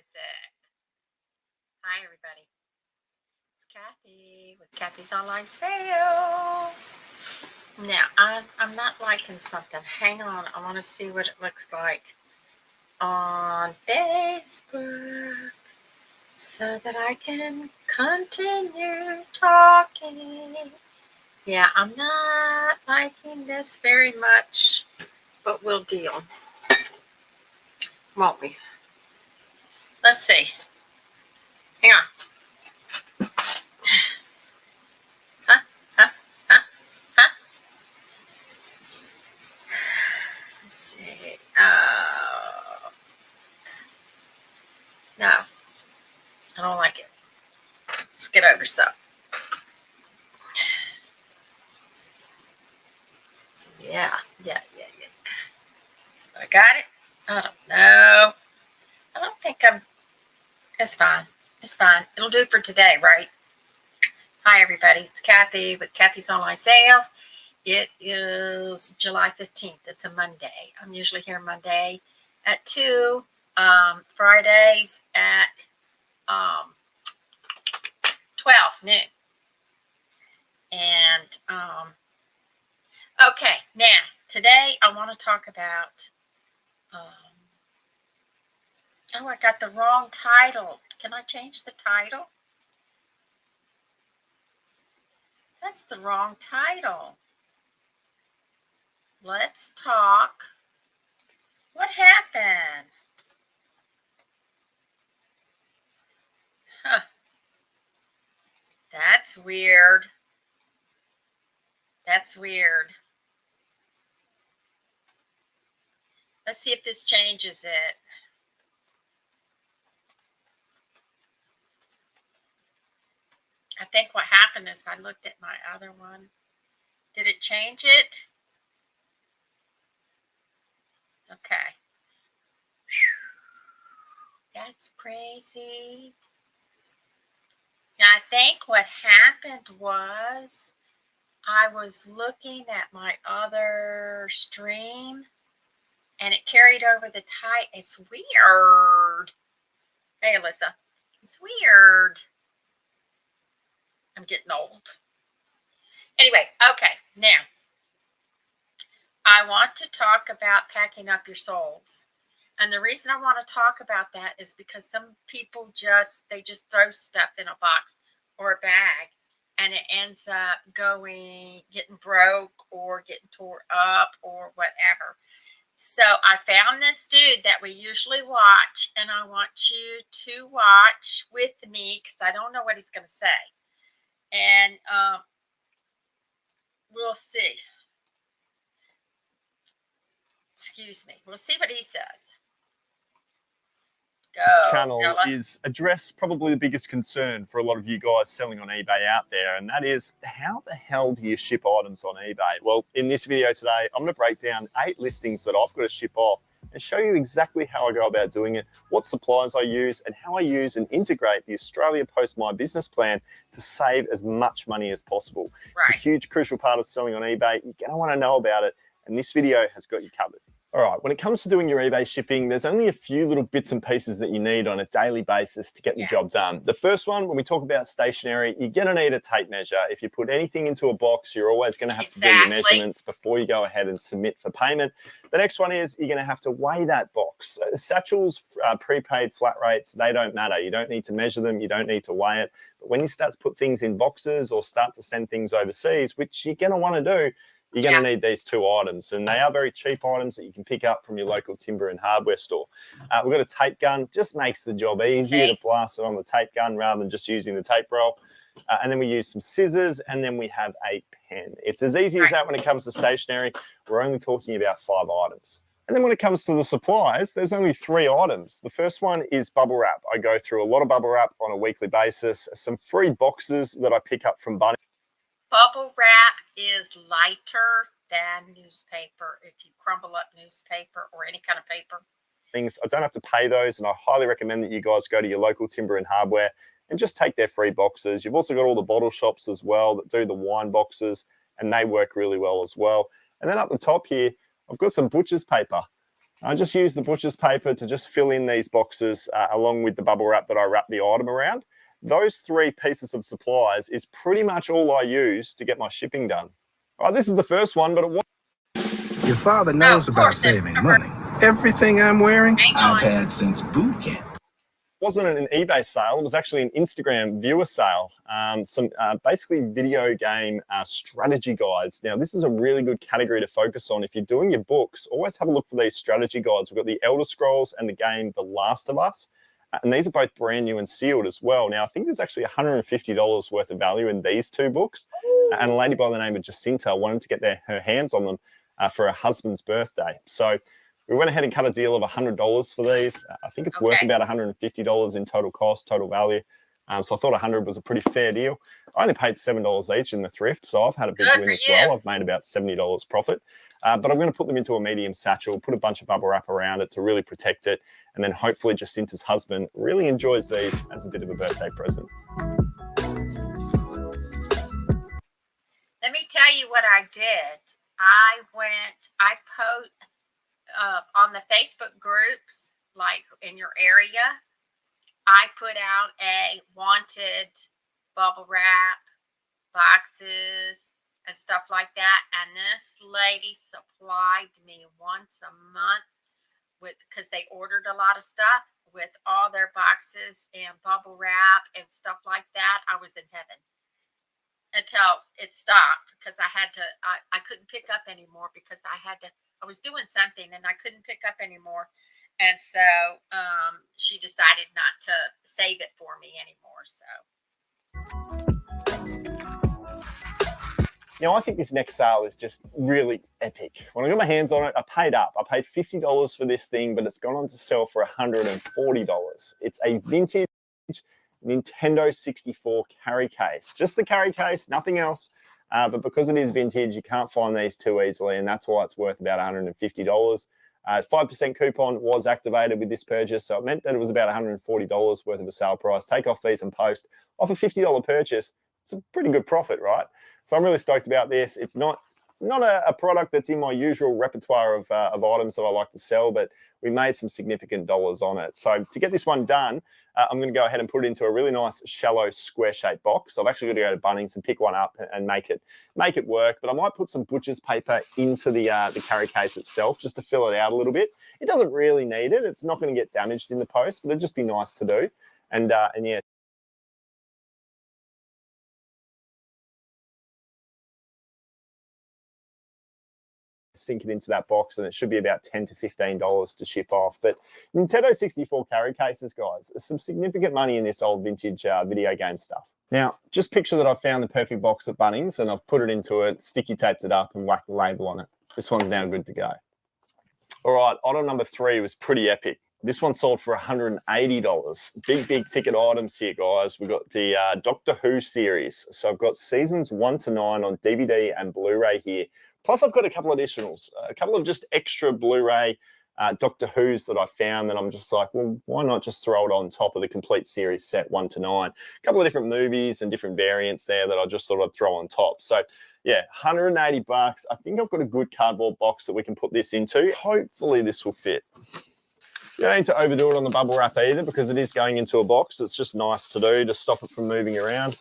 music. Hi, everybody. It's Kathy with Kathy's Online Sales. Now, I'm not liking something. Hang on. I want to see what it looks like on Facebook so that I can continue talking. Yeah, I'm not liking this very much, but we'll deal, won't we? Let's see. Hang on. Huh? Huh? Huh? Huh? Let's see. No, I don't like it. Let's get over some. Yeah. I got it. I don't know. I don't think it's fine. It's fine. It'll do for today, right? Hi, everybody. It's Kathy with Kathy's Online Sales. It is July 15th. It's a Monday. I'm usually here Monday at 2, Fridays at 12 noon. And, okay, now, today I want to talk about, I got the wrong title. Can I change the title? That's the wrong title. Let's talk. What happened? Huh. That's weird. That's weird. Let's see if this changes it. I think what happened is I looked at my other one. Did it change it? Okay. That's crazy. Now, I think what happened was I was looking at my other stream and it carried over the title. It's weird. Hey, Alyssa. It's weird. I'm getting old. Anyway, okay. Now, I want to talk about packing up your souls. And the reason I want to talk about that is because some people just throw stuff in a box or a bag and it ends up getting broke or getting tore up or whatever. So I found this dude that we usually watch, and I want you to watch with me because I don't know what he's going to say. And we'll see. Excuse me. We'll see what he says. This channel is address probably the biggest concern for a lot of you guys selling on eBay out there, and that is, how the hell do you ship items on eBay? Well, in this video today, I'm going to break down 8 listings that I've got to ship off and show you exactly how I go about doing it, what suppliers I use, and how I use and integrate the Australia Post My Business plan to save as much money as possible. Right. It's a huge, crucial part of selling on eBay. You're going to want to know about it, and this video has got you covered. All right, when it comes to doing your eBay shipping, there's only a few little bits and pieces that you need on a daily basis to get the job done. The first one, when we talk about stationery, you're going to need a tape measure. If you put anything into a box, you're always going to have to do your measurements before you go ahead and submit for payment. The next one is you're going to have to weigh that box. Satchels, prepaid flat rates, they don't matter. You don't need to measure them. You don't need to weigh it. But when you start to put things in boxes or start to send things overseas, which you're going to want to do, you're going to need these 2 items, and they are very cheap items that you can pick up from your local timber and hardware store. We've got a tape gun, just makes the job easier to blast it on the tape gun rather than just using the tape roll. And then we use some scissors, and then we have a pen. It's as easy as that when it comes to stationery. We're only talking about 5 items. And then when it comes to the supplies, there's only 3 items. The first one is bubble wrap. I go through a lot of bubble wrap on a weekly basis. Some free boxes that I pick up from Bunnings. Bubble wrap is lighter than newspaper. If you crumble up newspaper or any kind of paper, I don't have to pay those, and I highly recommend that you guys go to your local timber and hardware and just take their free boxes. You've also got all the bottle shops as well that do the wine boxes, and they work really well as well. And then up the top here, I've got some butcher's paper. I just use the butcher's paper to just fill in these boxes along with the bubble wrap that I wrap the item around. Those 3 pieces of supplies is pretty much all I use to get my shipping done. Oh, this is the first one, but it was. Your father Oh, knows of about course, it's saving money. Everything I'm wearing, hang I've on. had since boot camp. Wasn't an eBay sale, it was actually an Instagram viewer sale. Some basically video game strategy guides. Now, this is a really good category to focus on. If you're doing your books, always have a look for these strategy guides. We've got the Elder Scrolls and the game The Last of Us. And these are both brand new and sealed as well. Now, I think there's actually $150 worth of value in these 2 books. And a lady by the name of Jacinta wanted to get her hands on them for her husband's birthday. So we went ahead and cut a deal of $100 for these. I think it's worth about $150 in total cost, total value. So I thought 100 was a pretty fair deal. I only paid $7 each in the thrift, so I've had a big win as well. I've made about $70 profit. But I'm going to put them into a medium satchel, put a bunch of bubble wrap around it to really protect it, and then hopefully Jacinta's husband really enjoys these as a bit of a birthday present. Let me tell you what I did. I posted on the Facebook groups, like in your area, I put out a wanted bubble wrap boxes and stuff like that. And this lady supplied me once a month because they ordered a lot of stuff with all their boxes and bubble wrap and stuff like that. I was in heaven until it stopped because I couldn't pick up anymore because I was doing something and I couldn't pick up anymore. And so she decided not to save it for me anymore. So. Now, I think this next sale is just really epic. When I got my hands on it, I paid up. I paid $50 for this thing, but it's gone on to sell for $140. It's a vintage Nintendo 64 carry case. Just the carry case, nothing else. But because it is vintage, you can't find these too easily, and that's why it's worth about $150. 5% coupon was activated with this purchase, so it meant that it was about $140 worth of a sale price. Take off fees and post. Off a $50 purchase, it's a pretty good profit, right? So I'm really stoked about this. It's not a product that's in my usual repertoire of items that I like to sell, but we made some significant dollars on it. So to get this one done, I'm going to go ahead and put it into a really nice shallow square-shaped box. So I've actually got to go to Bunnings and pick one up and make it work. But I might put some butcher's paper into the carry case itself just to fill it out a little bit. It doesn't really need it. It's not going to get damaged in the post, but it'd just be nice to do. And yeah. Sink it into that box, and it should be about $10 to $15 to ship off. But Nintendo 64 carry cases, guys, there's some significant money in this old vintage video game stuff. Now, just picture that I've found the perfect box at Bunnings and I've put it into it, sticky taped it up and whacked the label on it. This one's now good to go. All right, item number 3 was pretty epic. This one sold for $180. Big ticket items here, guys. We've got the Doctor Who series. So I've got seasons 1 to 9 on DVD and Blu-ray here. Plus, I've got a couple of additionals, a couple of just extra Blu-ray Doctor Who's that I found that I'm just like, well, why not just throw it on top of the complete series set 1 to 9? A couple of different movies and different variants there that I just thought I'd throw on top. So yeah, $180. I think I've got a good cardboard box that we can put this into. Hopefully this will fit. You don't need to overdo it on the bubble wrap either because it is going into a box. It's just nice to do to stop it from moving around.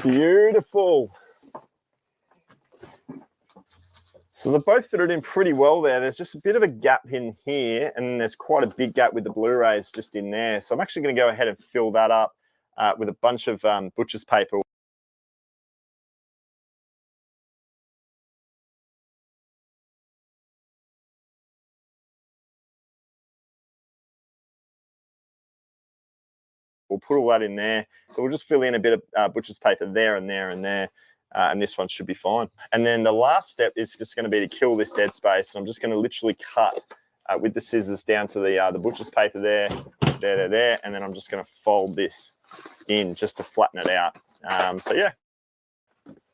Beautiful. So they both fitted in pretty well there. There's just a bit of a gap in here, and there's quite a big gap with the Blu-rays just in there. So I'm actually going to go ahead and fill that up with a bunch of butcher's paper. We'll put all that in there. So we'll just fill in a bit of butcher's paper there and there and there. And this one should be fine. And then the last step is just going to be to kill this dead space. And I'm just going to literally cut with the scissors down to the butcher's paper there, and then I'm just going to fold this in just to flatten it out. So yeah,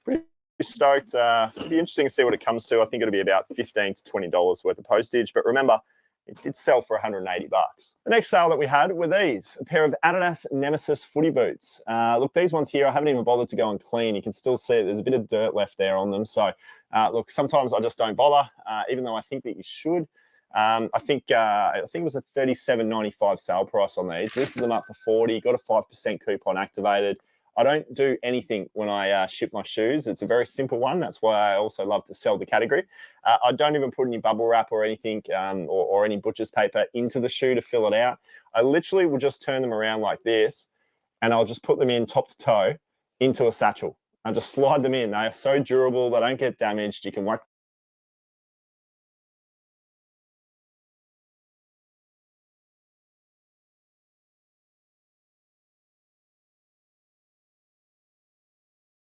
pretty stoked. It'll be interesting to see what it comes to. I think it'll be about $15 to $20 worth of postage. But remember, It did sell for 180 bucks. The next sale that we had were these, a pair of Adidas Nemesis footy boots. Look, these ones here, I haven't even bothered to go and clean. You can still see it. There's a bit of dirt left there on them. So look, sometimes I just don't bother, even though I think that you should. I think it was a $37.95 sale price on these. Listed them up for 40, got a 5% coupon activated. I don't do anything when I ship my shoes. It's a very simple one. That's why I also love to sell the category. I don't even put any bubble wrap or anything or any butcher's paper into the shoe to fill it out. I literally will just turn them around like this, and I'll just put them in top to toe into a satchel. I just slide them in. They are so durable. They don't get damaged. You can work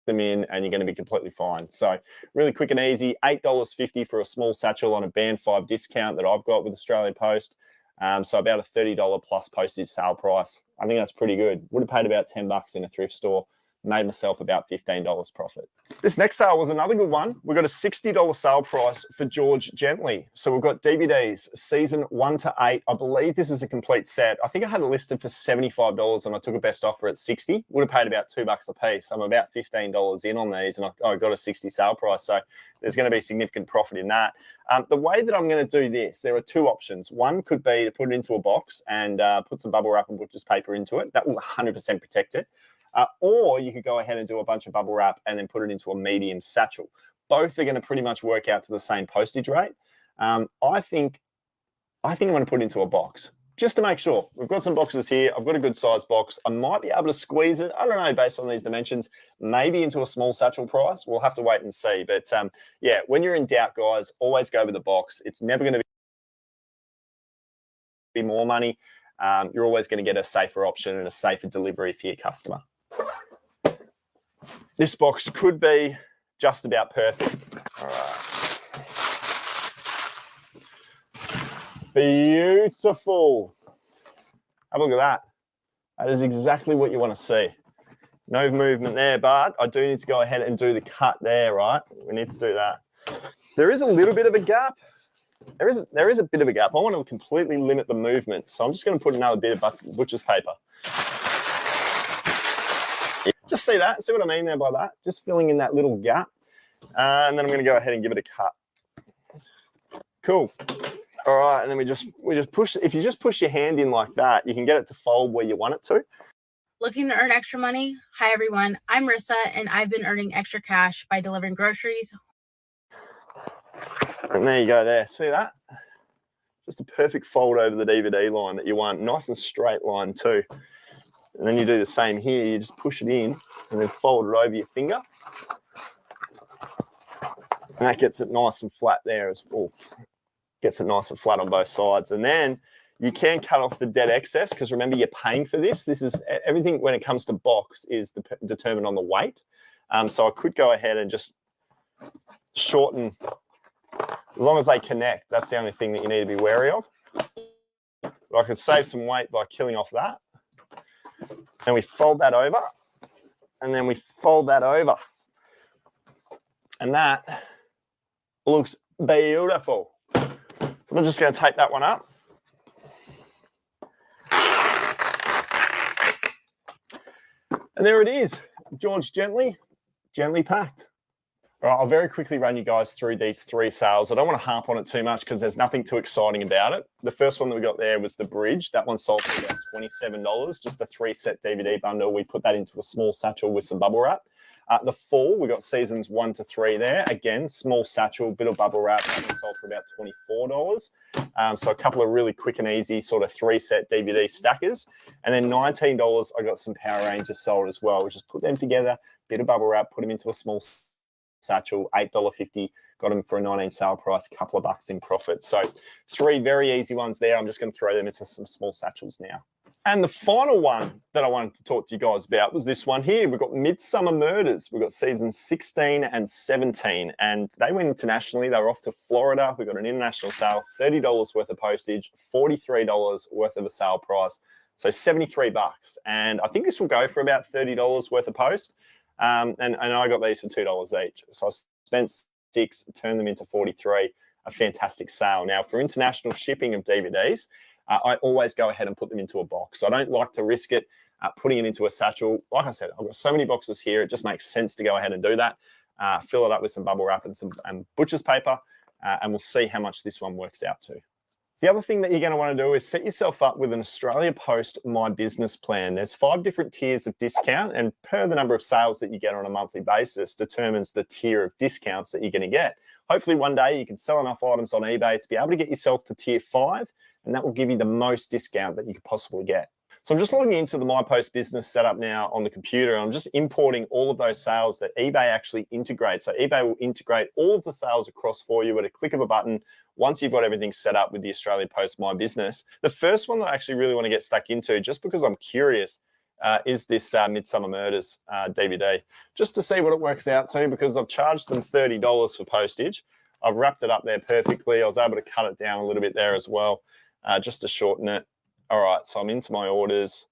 them in and you're going to be completely fine. So really quick and easy, $8.50 for a small satchel on a band 5 discount that I've got with Australia Post. So about a $30 plus postage sale price. I think that's pretty good. Would have paid about 10 bucks in a thrift store. Made myself about $15 profit. This next sale was another good one. We got a $60 sale price for George Gently. So we've got DVDs, season 1 to 8. I believe this is a complete set. I think I had it listed for $75 and I took a best offer at 60. Would have paid about 2 bucks a piece. I'm about $15 in on these and I got a 60 sale price. So there's going to be significant profit in that. The way that I'm going to do this, there are two options. One could be to put it into a box and put some bubble wrap and butcher's paper into it. That will 100% protect it. Or you could go ahead and do a bunch of bubble wrap and then put it into a medium satchel. Both are going to pretty much work out to the same postage rate. I think I'm going to put it into a box just to make sure. We've got some boxes here. I've got a good size box. I might be able to squeeze it. I don't know, based on these dimensions, maybe into a small satchel price. We'll have to wait and see. But yeah, when you're in doubt, guys, always go with the box. It's never going to be more money. You're always going to get a safer option and a safer delivery for your customer. This box could be just about perfect. All right. Beautiful. Have a look at that. That is exactly what you want to see. No movement there, but I do need to go ahead and do the cut there, right? We need to do that. There is a little bit of a gap. There is a bit of a gap. I want to completely limit the movement, so I'm just going to put another bit of butcher's paper. Just see that? See what I mean there by that? Just filling in that little gap. And then I'm going to go ahead and give it a cut. Cool. All right, and then we just push. If you just push your hand in like that, you can get it to fold where you want it to. Looking to earn extra money? Hi everyone, I'm Marissa and I've been earning extra cash by delivering groceries. And there you go there. See that? Just a perfect fold over the DVD line that you want. Nice and straight line too. And then you do the same here. You just push it in and then fold it over your finger. And that gets it nice and flat there as well. Gets it nice and flat on both sides. And then you can cut off the dead excess because remember, you're paying for this. This is everything when it comes to box is determined on the weight. So I could go ahead and just shorten, as long as they connect. That's the only thing that you need to be wary of. But I could save some weight by killing off that. And we fold that over. And then we fold that over. And that looks beautiful. So I'm just going to take that one up. And there it is, George Gently packed. All right, I'll very quickly run you guys through these three sales. I don't want to harp on it too much because there's nothing too exciting about it. The first one that we got there was the Bridge. That one sold for about $27, just a 3-set DVD bundle. We put that into a small satchel with some bubble wrap. The Fall, we got seasons 1 to 3 there. Again, small satchel, bit of bubble wrap. That one sold for about $24. So a couple of really quick and easy sort of 3-set DVD stackers. And then $19, I got some Power Rangers sold as well. We just put them together, bit of bubble wrap, put them into a small satchel, $8.50, got them for a 19 sale price, a couple of bucks in profit. So 3 very easy ones there. I'm just going to throw them into some small satchels now. And the final one that I wanted to talk to you guys about was this one here. We've got Midsummer Murders. We've got seasons 16 and 17, and they went internationally. They were off to Florida. We got an international sale, $30 worth of postage, $43 worth of a sale price, so 73 bucks. And I think this will go for about $30 worth of post. And I got these for $2 each. So I spent $6, turned them into 43. a fantastic sale. Now, for international shipping of DVDs, I always go ahead and put them into a box. I don't like to risk it putting it into a satchel. Like I said, I've got so many boxes here, it just makes sense to go ahead and do that. Fill it up with some bubble wrap and some butcher's paper, and we'll see how much this one works out to. The other thing that you're going to want to do is set yourself up with an Australia Post My Business plan. There's 5 different tiers of discount, and per the number of sales that you get on a monthly basis determines the tier of discounts that you're going to get. Hopefully one day you can sell enough items on eBay to be able to get yourself to tier 5, and that will give you the most discount that you could possibly get. So I'm just logging into the My Post business setup now on the computer, and I'm just importing all of those sales that eBay actually integrates. So eBay will integrate all of the sales across for you at a click of a button once you've got everything set up with the Australia Post My Business. The first one that I actually really want to get stuck into, just because I'm curious, is this Midsummer Murders DVD, just to see what it works out to, because I've charged them $30 for postage. I've wrapped it up there perfectly. I was able to cut it down a little bit there as well, just to shorten it. All right, so I'm into my orders.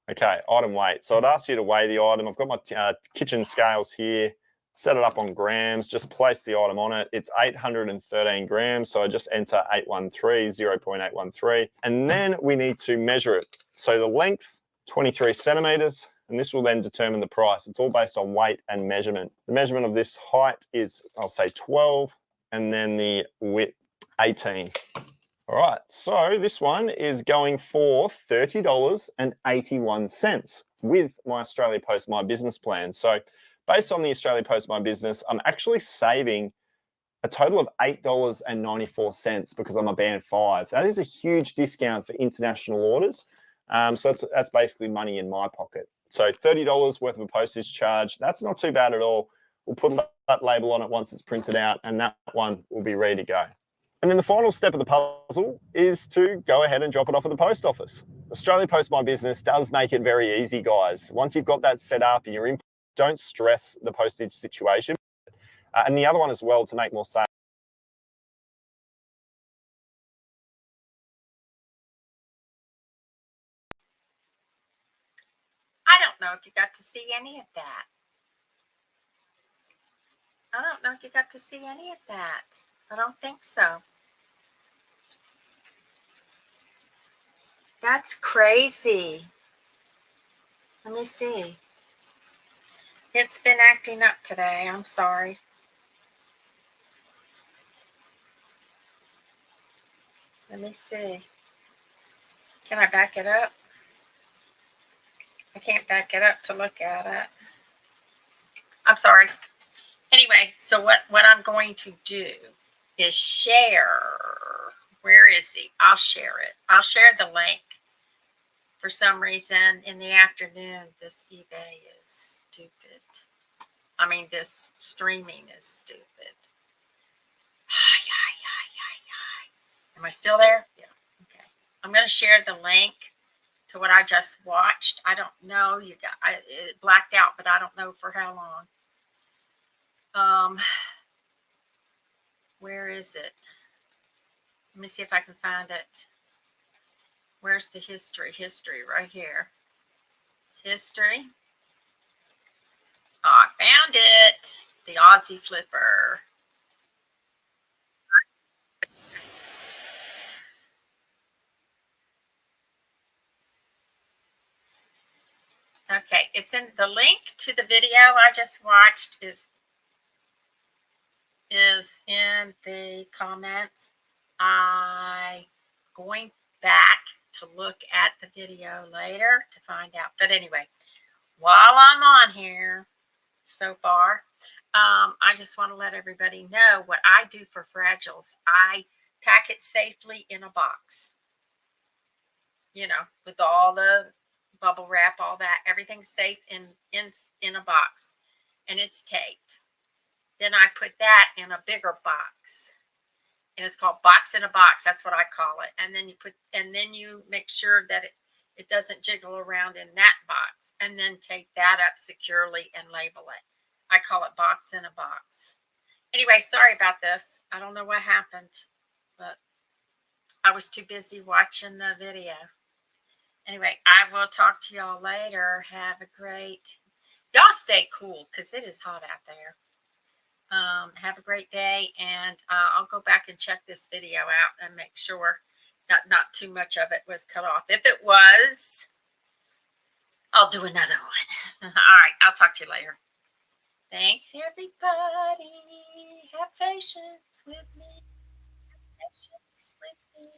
Okay, item weight. So I'd ask you to weigh the item. I've got my kitchen scales here. Set it up on grams. Just place the item on it. It's 813 grams. So I just enter 0.813. And then we need to measure it. So the length, 23 centimeters. And this will then determine the price. It's all based on weight and measurement. The measurement of this height is, I'll say 12. And then the width, 18. All right, so this one is going for $30.81 with my Australia Post My Business plan. So based on the Australia Post My Business, I'm actually saving a total of $8.94 because I'm a band 5. That is a huge discount for international orders. So that's basically money in my pocket. So $30 worth of a postage charge, that's not too bad at all. We'll put that label on it once it's printed out, and that one will be ready to go. And then the final step of the puzzle is to go ahead and drop it off at the post office. Australia Post My Business does make it very easy, guys. Once you've got that set up and you're in, don't stress the postage situation. And the other one as well, to make more sales. I don't know if you got to see any of that. I don't know if you got to see any of that. I don't think so. That's crazy. Let me see. It's been acting up today. I'm sorry. Let me see. Can I back it up? I can't back it up to look at it. I'm sorry. Anyway, so what I'm going to do is share. Where is he? I'll share it. I'll share the link. For some reason, in the afternoon, this eBay is stupid. I mean, this streaming is stupid. Am I still there? Yeah. Okay. I'm going to share the link to what I just watched. I don't know. It blacked out, but I don't know for how long. Where is it? Let me see if I can find it. Where's the history? History right here. History. Oh, I found it. The Aussie Flipper. Okay, it's in the link to the video I just watched is in the comments. I'm going back to look at the video later to find out. But anyway, while I'm on here so far, I just want to let everybody know what I do for fragiles. I pack it safely in a box, with all the bubble wrap, all that, everything's safe in a box, and it's taped. Then I put that in a bigger box, and it's called box in a box. That's what I call it. And then you make sure that it doesn't jiggle around in that box, and then tape that up securely and label it. I call it box in a box. Anyway, sorry about this. I don't know what happened, but I was too busy watching the video. Anyway, I will talk to y'all later. Have a great, y'all stay cool because it is hot out there. Have a great day, and I'll go back and check this video out and make sure that not too much of it was cut off. If it was, I'll do another one. All right, I'll talk to you later. Thanks, everybody. Have patience with me. Have patience with me.